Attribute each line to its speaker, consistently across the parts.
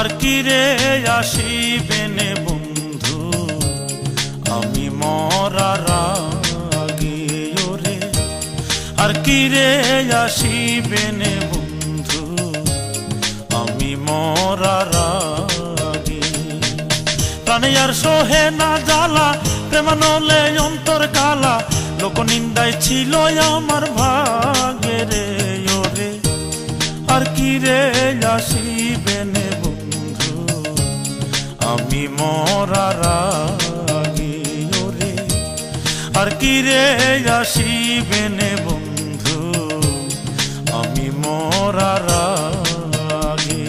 Speaker 1: আর কি রে আসিবে নে বন্ধু আমি মরার আগে ওরে আর কি রে আসিবে নে বন্ধু আমি মরার আগে প্রাণে আর সোহে না জ্বালা প্রেমানলে অন্তর কালা লোক নিন্দায় ছিল আমার ভাগে রে ওরে আর কি রে আসিবে নে বন্ধু আমি মরার আগে ওরে আর কি রে আসিবে নে বন্ধু আমি মরার আগে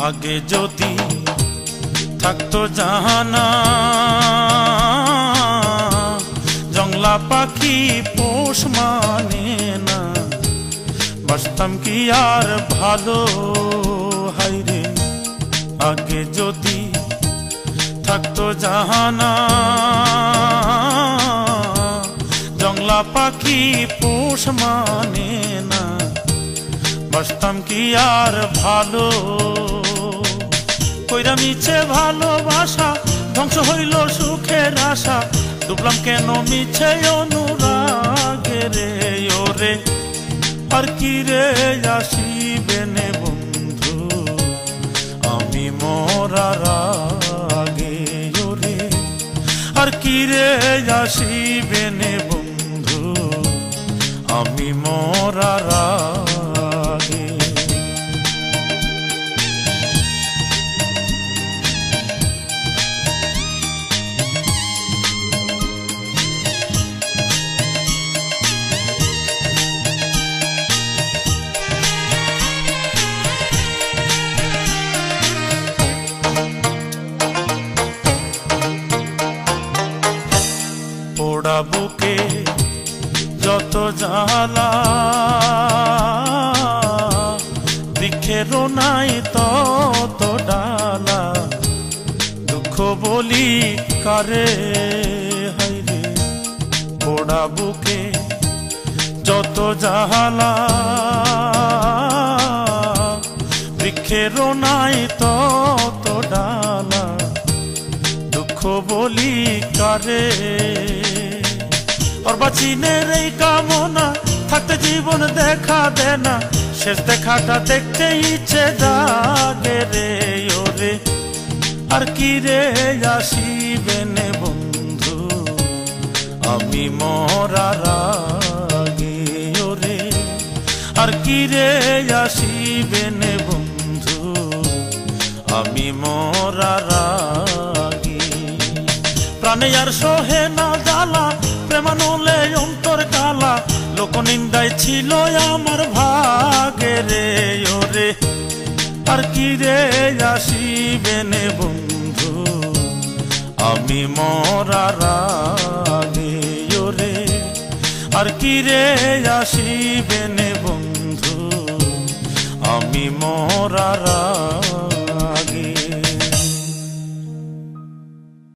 Speaker 1: আগে যদি থাকতো জাহানা জংলা পাখি পোষ মানে না বাসতাম কি আর ভালো হাইরে আগে যদি থাকতো জাহানা জংলা পাখি পোষ মানে না বাসতাম কি আর ভালো কইরা মিছে ভালোবাসা ধ্বংস হইল সুখের আশা ডুবলাম কেন মিছে অনুরাগে রে ওরে আর কি রে আসিবে নে বন্ধু আমি মরার আগে ওরে আর কি রে আসিবে নে বন্ধু আমি মরার আগে পোড়া বুকে যত জ্বালা বৃক্ষেরও নাই তত ডালা দুঃখ বলি কারে হাইরে পোড়া বুকে যত জ্বালা বৃক্ষেরও নাই তত ডালা দুঃখ বলি কারে और বাচিনের এই কামনা থাকতে জীবন দেখা দে না শেষ দেখাটা দেখতে ইচ্ছে জাগে রে ওরে আর কি রে আসিবে নে বন্ধু আমি মরার আগে ওরে আর কি রে আসিবে নে বন্ধু আমি মরার আগে প্রাণে আর সোহে না জ্বালা প্রেমানলে অন্তর কালা লোক নিন্দায় ছিল আমার ভাগে রে ওরে আর কি রে আসিবে নে বন্ধু আমি মরার আগে ওরে আর কি রে আসিবে নে বন্ধু আমি মরার